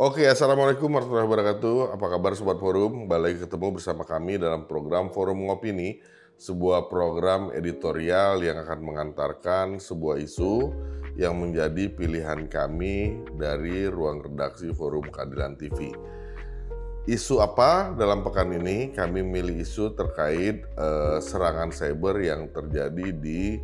Oke, Assalamualaikum warahmatullahi wabarakatuh. Apa kabar Sobat Forum? Kembali ketemu bersama kami dalam program Forum Ngopini, sebuah program editorial yang akan mengantarkan sebuah isu yang menjadi pilihan kami dari ruang redaksi Forum Keadilan TV. Isu apa dalam pekan ini? Kami milih isu terkait serangan cyber yang terjadi di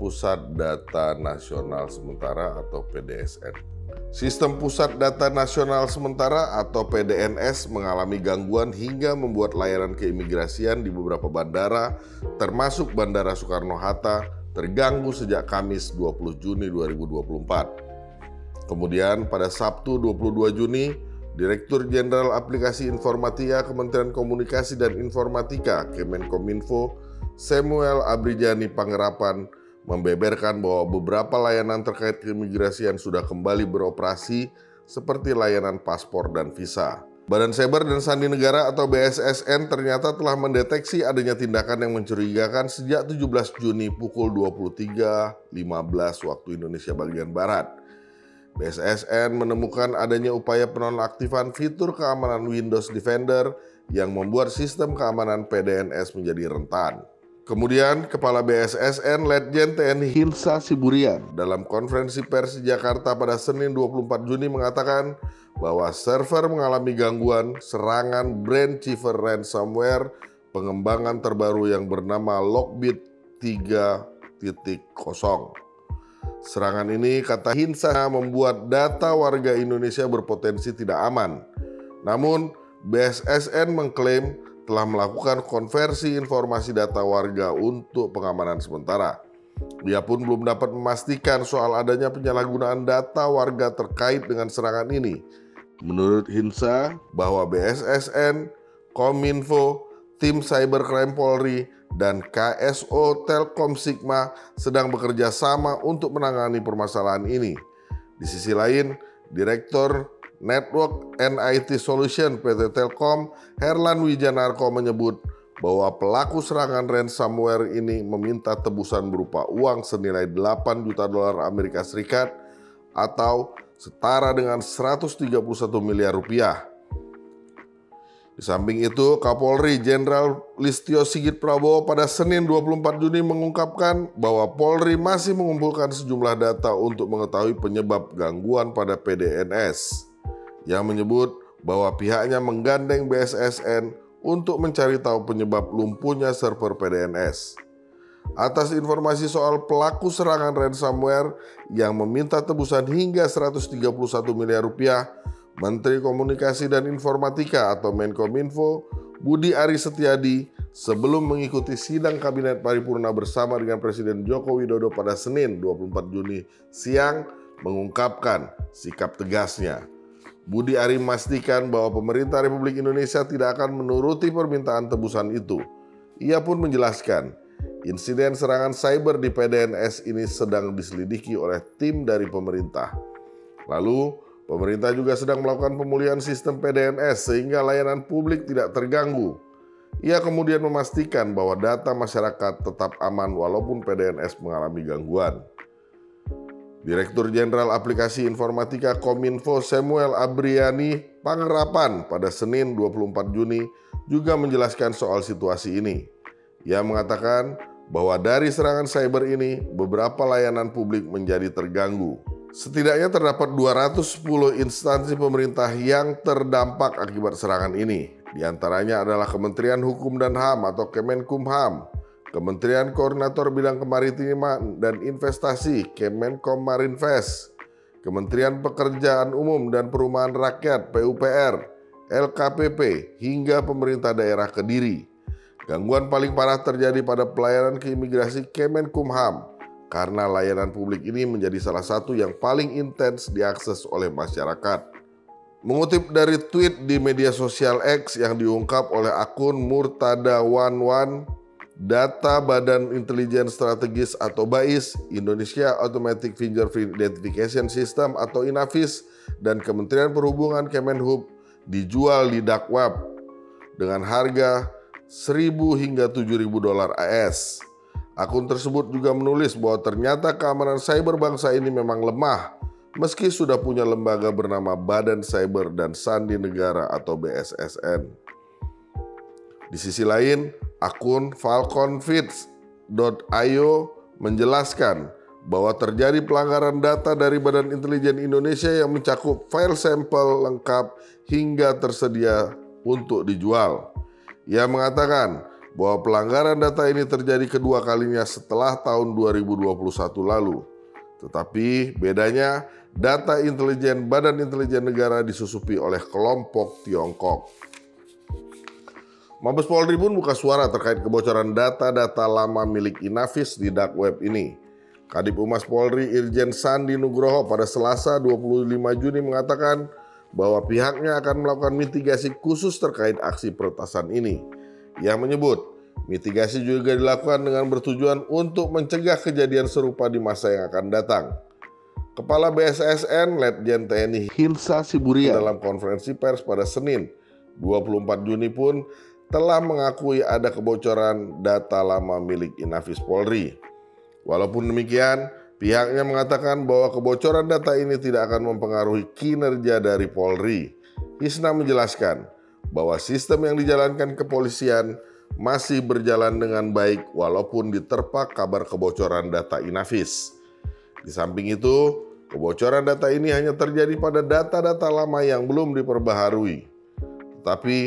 Pusat Data Nasional Sementara atau PDSN. Sistem Pusat Data Nasional Sementara atau PDNS mengalami gangguan hingga membuat layanan keimigrasian di beberapa bandara, termasuk Bandara Soekarno-Hatta, terganggu sejak Kamis 20 Juni 2024. Kemudian pada Sabtu 22 Juni, Direktur Jenderal Aplikasi Informatika Kementerian Komunikasi dan Informatika Kemenkominfo, Samuel Abrijani Pangerapan, membeberkan bahwa beberapa layanan terkait keimigrasian sudah kembali beroperasi seperti layanan paspor dan visa. Badan Cyber dan Sandi Negara atau BSSN ternyata telah mendeteksi adanya tindakan yang mencurigakan sejak 17 Juni pukul 23.15 waktu Indonesia bagian Barat. BSSN menemukan adanya upaya penonaktifan fitur keamanan Windows Defender yang membuat sistem keamanan PDNS menjadi rentan. Kemudian, Kepala BSSN Letjen TNI Hinsa Siburian dalam konferensi pers di Jakarta pada Senin 24 Juni mengatakan bahwa server mengalami gangguan serangan Brandchiver ransomware pengembangan terbaru yang bernama Lockbit 3.0. Serangan ini, kata Hinsa, membuat data warga Indonesia berpotensi tidak aman. Namun, BSSN mengklaim telah melakukan konversi informasi data warga untuk pengamanan sementara. Ia pun belum dapat memastikan soal adanya penyalahgunaan data warga terkait dengan serangan ini. Menurut Hinsa, bahwa BSSN, Kominfo, Tim Cybercrime Polri, dan KSO Telkom Sigma sedang bekerja sama untuk menangani permasalahan ini. Di sisi lain, Direktur Network and IT Solution PT Telkom, Herlan Wijanarko menyebut bahwa pelaku serangan ransomware ini meminta tebusan berupa uang senilai 8 juta dolar Amerika Serikat atau setara dengan 131 miliar rupiah. Di samping itu, Kapolri Jenderal Listio Sigit Prabowo pada Senin 24 Juni mengungkapkan bahwa Polri masih mengumpulkan sejumlah data untuk mengetahui penyebab gangguan pada PDNS. Yang menyebut bahwa pihaknya menggandeng BSSN untuk mencari tahu penyebab lumpuhnya server PDNS. Atas informasi soal pelaku serangan ransomware yang meminta tebusan hingga 131 miliar rupiah, Menteri Komunikasi dan Informatika atau Menkominfo, Budi Aris Setiadi, sebelum mengikuti sidang Kabinet Paripurna bersama dengan Presiden Joko Widodo pada Senin 24 Juni siang, mengungkapkan sikap tegasnya. Budi Ari memastikan bahwa pemerintah Republik Indonesia tidak akan menuruti permintaan tebusan itu. Ia pun menjelaskan, insiden serangan cyber di PDNS ini sedang diselidiki oleh tim dari pemerintah. Lalu, pemerintah juga sedang melakukan pemulihan sistem PDNS sehingga layanan publik tidak terganggu. Ia kemudian memastikan bahwa data masyarakat tetap aman walaupun PDNS mengalami gangguan. Direktur Jenderal Aplikasi Informatika Kominfo Samuel Abrijani Pangerapan pada Senin 24 Juni juga menjelaskan soal situasi ini. Ia mengatakan bahwa dari serangan cyber ini beberapa layanan publik menjadi terganggu. Setidaknya terdapat 210 instansi pemerintah yang terdampak akibat serangan ini. Di antaranya adalah Kementerian Hukum dan HAM atau Kemenkumham, Kementerian Koordinator Bidang Kemaritiman dan Investasi Kemenkomarinvest, Kementerian Pekerjaan Umum dan Perumahan Rakyat PUPR, LKPP, hingga pemerintah daerah Kediri. Gangguan paling parah terjadi pada pelayanan keimigrasi Kemenkumham karena layanan publik ini menjadi salah satu yang paling intens diakses oleh masyarakat. Mengutip dari tweet di media sosial X yang diungkap oleh akun Murtada11, data Badan Intelijen Strategis atau BAIS, Indonesia Automatic Fingerprint Identification System atau INAFIS, dan Kementerian Perhubungan Kemenhub dijual di dark web dengan harga 1.000 hingga 7.000 dolar AS. Akun tersebut juga menulis bahwa ternyata keamanan cyber bangsa ini memang lemah. meski sudah punya lembaga bernama Badan Cyber dan Sandi Negara atau BSSN. Di sisi lain, akun falconfeeds.io menjelaskan bahwa terjadi pelanggaran data dari Badan Intelijen Indonesia yang mencakup file sampel lengkap hingga tersedia untuk dijual. Ia mengatakan bahwa pelanggaran data ini terjadi kedua kalinya setelah tahun 2021 lalu. Tetapi bedanya, data intelijen Badan Intelijen Negara disusupi oleh kelompok Tiongkok. Mabes Polri pun buka suara terkait kebocoran data-data lama milik Inavis di dark web ini. Kadip Humas Polri Irjen Sandi Nugroho pada Selasa 25 Juni mengatakan bahwa pihaknya akan melakukan mitigasi khusus terkait aksi peretasan ini. Ia menyebut mitigasi juga dilakukan dengan bertujuan untuk mencegah kejadian serupa di masa yang akan datang. Kepala BSSN Letjen TNI Hinsa Siburian dalam konferensi pers pada Senin 24 Juni pun telah mengakui ada kebocoran data lama milik Inavis Polri. Walaupun demikian, pihaknya mengatakan bahwa kebocoran data ini tidak akan mempengaruhi kinerja dari Polri. Hisna menjelaskan bahwa sistem yang dijalankan kepolisian masih berjalan dengan baik walaupun diterpa kabar kebocoran data Inavis. Di samping itu, kebocoran data ini hanya terjadi pada data-data lama yang belum diperbaharui. Tetapi,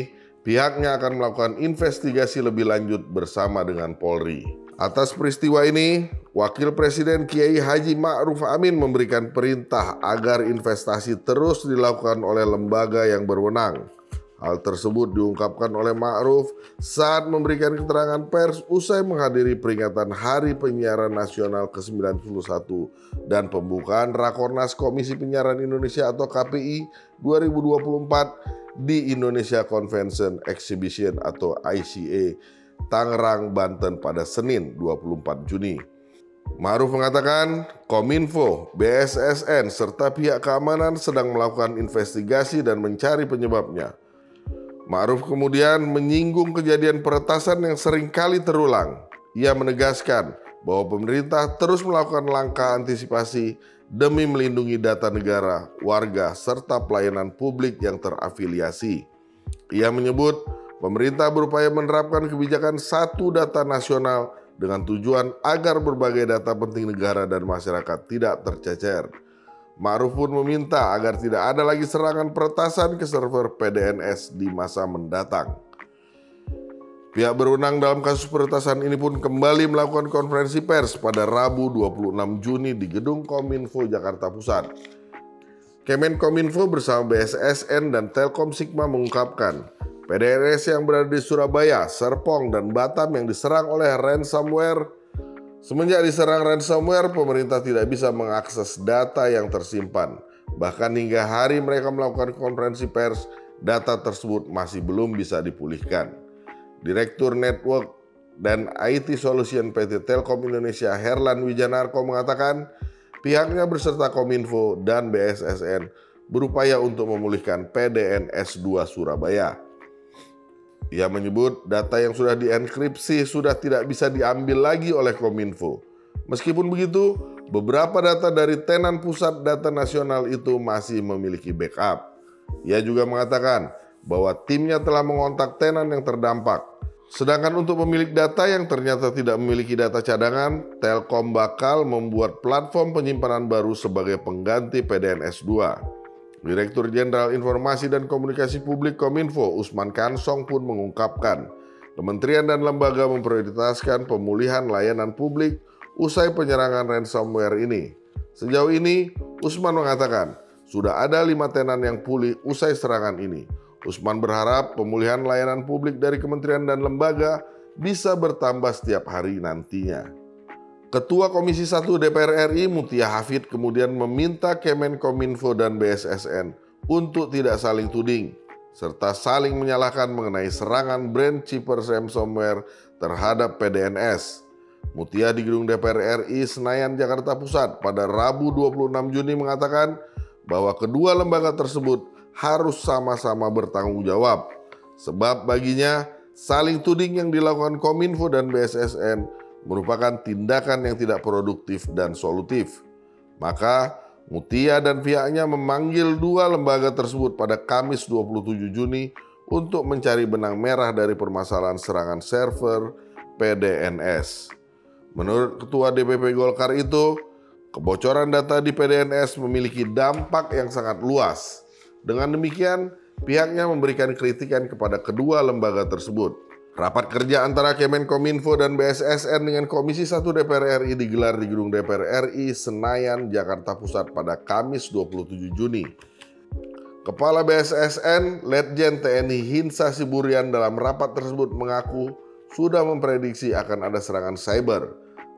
pihaknya akan melakukan investigasi lebih lanjut bersama dengan Polri. Atas peristiwa ini, Wakil Presiden Kiai Haji Ma'ruf Amin memberikan perintah agar investasi terus dilakukan oleh lembaga yang berwenang. Hal tersebut diungkapkan oleh Ma'ruf saat memberikan keterangan pers usai menghadiri peringatan Hari Penyiaran Nasional ke-91 dan pembukaan Rakornas Komisi Penyiaran Indonesia atau KPI 2024 di Indonesia Convention Exhibition atau ICA, Tangerang, Banten pada Senin 24 Juni. Ma'ruf mengatakan Kominfo, BSSN, serta pihak keamanan sedang melakukan investigasi dan mencari penyebabnya. Ma'ruf kemudian menyinggung kejadian peretasan yang sering kali terulang. Ia menegaskan bahwa pemerintah terus melakukan langkah antisipasi demi melindungi data negara, warga, serta pelayanan publik yang terafiliasi. Ia menyebut pemerintah berupaya menerapkan kebijakan satu data nasional dengan tujuan agar berbagai data penting negara dan masyarakat tidak tercecer. Ma'ruf pun meminta agar tidak ada lagi serangan peretasan ke server PDNS di masa mendatang. Pihak berwenang dalam kasus peretasan ini pun kembali melakukan konferensi pers pada Rabu 26 Juni di Gedung Kominfo Jakarta Pusat. Kemenkominfo bersama BSSN dan Telkom Sigma mengungkapkan PDNS yang berada di Surabaya, Serpong, dan Batam yang diserang oleh ransomware. Semenjak diserang ransomware, pemerintah tidak bisa mengakses data yang tersimpan. Bahkan hingga hari mereka melakukan konferensi pers, data tersebut masih belum bisa dipulihkan. Direktur Network dan IT Solution PT Telkom Indonesia Herlan Wijanarko mengatakan pihaknya beserta Kominfo dan BSSN berupaya untuk memulihkan PDNS 2 Surabaya. Ia menyebut data yang sudah dienkripsi sudah tidak bisa diambil lagi oleh Kominfo. Meskipun begitu, beberapa data dari tenan pusat data nasional itu masih memiliki backup. Ia juga mengatakan bahwa timnya telah mengontak tenan yang terdampak. Sedangkan untuk pemilik data yang ternyata tidak memiliki data cadangan, Telkom bakal membuat platform penyimpanan baru sebagai pengganti PDNS 2. Direktur Jenderal Informasi dan Komunikasi Publik Kominfo, Usman Kansong pun mengungkapkan, kementerian dan lembaga memprioritaskan pemulihan layanan publik usai penyerangan ransomware ini. Sejauh ini, Usman mengatakan, sudah ada 5 tenan yang pulih usai serangan ini. Usman berharap pemulihan layanan publik dari kementerian dan lembaga bisa bertambah setiap hari nantinya. Ketua Komisi 1 DPR RI Mutia Hafid kemudian meminta Kemenkominfo dan BSSN untuk tidak saling tuding, serta saling menyalahkan mengenai serangan brand cheaper ransomware terhadap PDNS. Mutia di gedung DPR RI Senayan, Jakarta Pusat pada Rabu 26 Juni mengatakan bahwa kedua lembaga tersebut harus sama-sama bertanggung jawab, sebab baginya saling tuding yang dilakukan Kominfo dan BSSN merupakan tindakan yang tidak produktif dan solutif. Maka Mutia dan pihaknya memanggil dua lembaga tersebut pada Kamis 27 Juni untuk mencari benang merah dari permasalahan serangan server PDNS. Menurut Ketua DPP Golkar itu, kebocoran data di PDNS memiliki dampak yang sangat luas. Dengan demikian, pihaknya memberikan kritikan kepada kedua lembaga tersebut. Rapat kerja antara Kemenkominfo dan BSSN dengan Komisi 1 DPR RI digelar di Gedung DPR RI Senayan, Jakarta Pusat pada Kamis 27 Juni. Kepala BSSN, Letjen TNI Hinsa Siburian dalam rapat tersebut mengaku sudah memprediksi akan ada serangan cyber,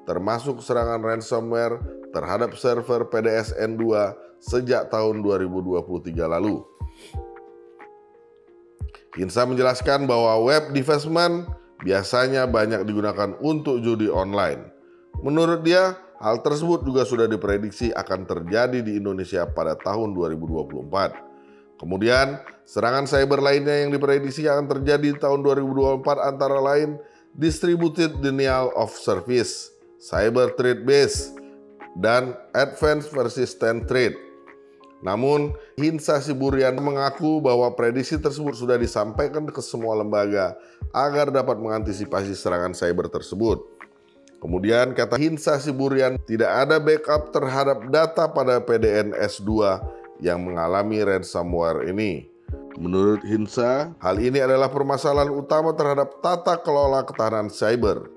termasuk serangan ransomware terhadap server PDSN 2 sejak tahun 2023 lalu. Hinsa menjelaskan bahwa web divestment biasanya banyak digunakan untuk judi online. Menurut dia, hal tersebut juga sudah diprediksi akan terjadi di Indonesia pada tahun 2024. Kemudian, serangan cyber lainnya yang diprediksi akan terjadi di tahun 2024 antara lain Distributed Denial of Service, Cyber Threat Base, dan Advanced Persistent Threat. Namun, Hinsa Siburian mengaku bahwa prediksi tersebut sudah disampaikan ke semua lembaga agar dapat mengantisipasi serangan cyber tersebut. Kemudian, kata Hinsa Siburian, tidak ada backup terhadap data pada PDNS 2 yang mengalami ransomware ini. Menurut Hinsa, hal ini adalah permasalahan utama terhadap tata kelola ketahanan cyber.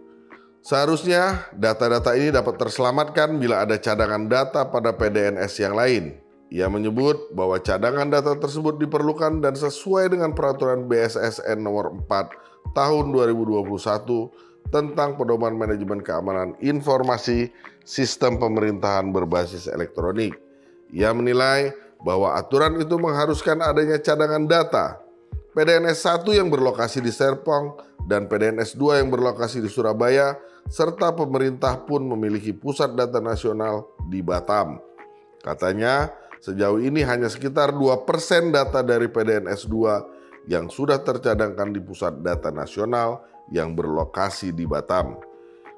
Seharusnya, data-data ini dapat terselamatkan bila ada cadangan data pada PDNS yang lain. Ia menyebut bahwa cadangan data tersebut diperlukan dan sesuai dengan peraturan BSSN nomor 4 tahun 2021 tentang pedoman manajemen keamanan informasi sistem pemerintahan berbasis elektronik. Ia menilai bahwa aturan itu mengharuskan adanya cadangan data. PDNS 1 yang berlokasi di Serpong dan PDNS 2 yang berlokasi di Surabaya, serta pemerintah pun memiliki pusat data nasional di Batam. Katanya, sejauh ini hanya sekitar 2% data dari PDNS 2 yang sudah tercadangkan di pusat data nasional yang berlokasi di Batam.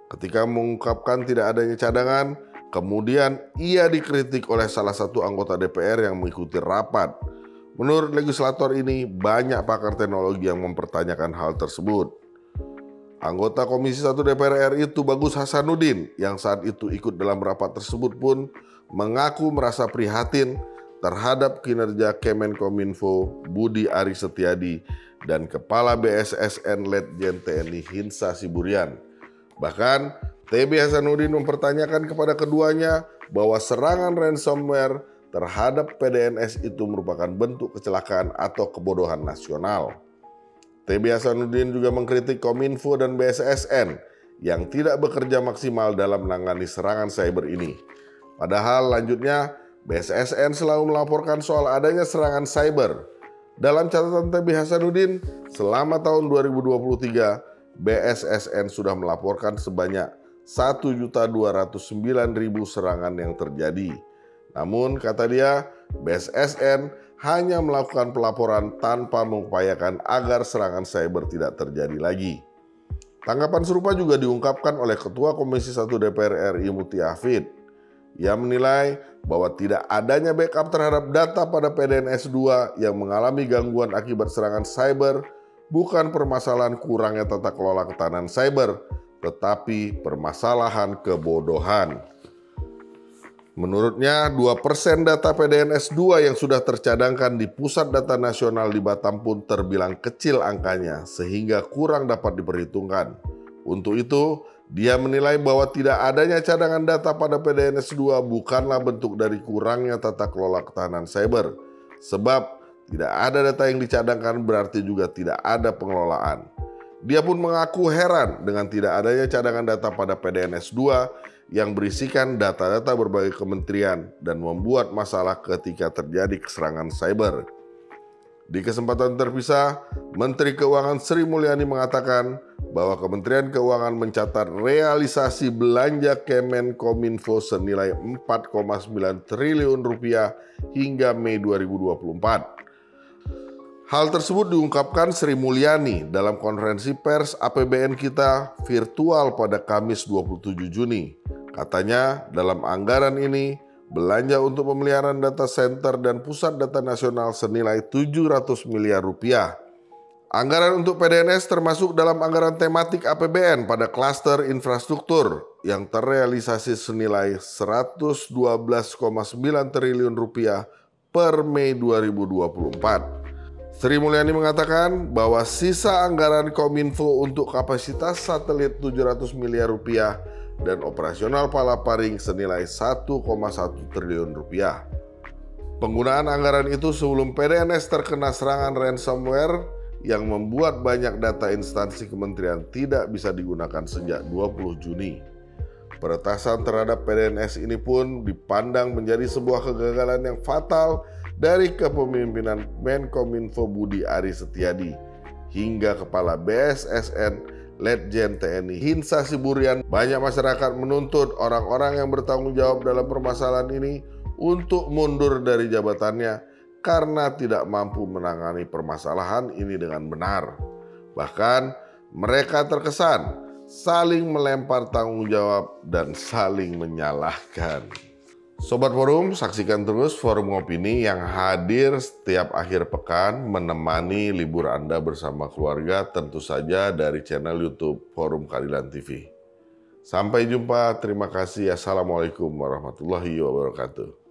Ketika mengungkapkan tidak adanya cadangan, kemudian ia dikritik oleh salah satu anggota DPR yang mengikuti rapat. Menurut legislator ini, banyak pakar teknologi yang mempertanyakan hal tersebut. Anggota Komisi 1 DPR RI Tubagus Hasanuddin yang saat itu ikut dalam rapat tersebut pun mengaku merasa prihatin terhadap kinerja Kemenkominfo Budi Aris Setiadi dan Kepala BSSN Letjen TNI Hinsa Siburian. Bahkan, TB Hasanuddin mempertanyakan kepada keduanya bahwa serangan ransomware terhadap PDNS itu merupakan bentuk kecelakaan atau kebodohan nasional. TB Hasanuddin juga mengkritik Kominfo dan BSSN yang tidak bekerja maksimal dalam menangani serangan cyber ini. Padahal lanjutnya, BSSN selalu melaporkan soal adanya serangan cyber. Dalam catatan TB Hasanuddin, selama tahun 2023, BSSN sudah melaporkan sebanyak 1.209.000 serangan yang terjadi. Namun, kata dia, BSSN hanya melakukan pelaporan tanpa mengupayakan agar serangan cyber tidak terjadi lagi. Tanggapan serupa juga diungkapkan oleh Ketua Komisi 1 DPR RI Mutia Hafid. Ia menilai bahwa tidak adanya backup terhadap data pada PDNS 2 yang mengalami gangguan akibat serangan cyber bukan permasalahan kurangnya tata kelola ketahanan cyber, tetapi permasalahan kebodohan. Menurutnya, 2% data PDNS 2 yang sudah tercadangkan di Pusat Data Nasional di Batam pun terbilang kecil angkanya, sehingga kurang dapat diperhitungkan. Untuk itu, dia menilai bahwa tidak adanya cadangan data pada PDNS 2 bukanlah bentuk dari kurangnya tata kelola ketahanan cyber. Sebab tidak ada data yang dicadangkan berarti juga tidak ada pengelolaan. Dia pun mengaku heran dengan tidak adanya cadangan data pada PDNS 2 yang berisikan data-data berbagai kementerian dan membuat masalah ketika terjadi serangan cyber. Di kesempatan terpisah, Menteri Keuangan Sri Mulyani mengatakan bahwa Kementerian Keuangan mencatat realisasi belanja Kemenkominfo senilai 4,9 triliun rupiah hingga Mei 2024. Hal tersebut diungkapkan Sri Mulyani dalam konferensi pers APBN kita virtual pada Kamis 27 Juni. Katanya, dalam anggaran ini, belanja untuk pemeliharaan data center dan pusat data nasional senilai 700 miliar rupiah. Anggaran untuk PDNS termasuk dalam anggaran tematik APBN pada klaster infrastruktur yang terrealisasi senilai 112,9 triliun rupiah per Mei 2024. Sri Mulyani mengatakan bahwa sisa anggaran Kominfo untuk kapasitas satelit 700 miliar rupiah dan operasional Palaparing senilai 1,1 triliun rupiah. Penggunaan anggaran itu sebelum PDNS terkena serangan ransomware yang membuat banyak data instansi kementerian tidak bisa digunakan sejak 20 Juni. Peretasan terhadap PDNS ini pun dipandang menjadi sebuah kegagalan yang fatal dari kepemimpinan Menkominfo Budi Ari Setiadi hingga Kepala BSSN Letjen TNI Hinsa Siburian. Banyak masyarakat menuntut orang-orang yang bertanggung jawab dalam permasalahan ini untuk mundur dari jabatannya karena tidak mampu menangani permasalahan ini dengan benar. Bahkan mereka terkesan saling melempar tanggung jawab dan saling menyalahkan. Sobat Forum, saksikan terus Forum Opini yang hadir setiap akhir pekan menemani libur Anda bersama keluarga, tentu saja dari channel YouTube Forum Keadilan TV. Sampai jumpa, terima kasih. Assalamualaikum warahmatullahi wabarakatuh.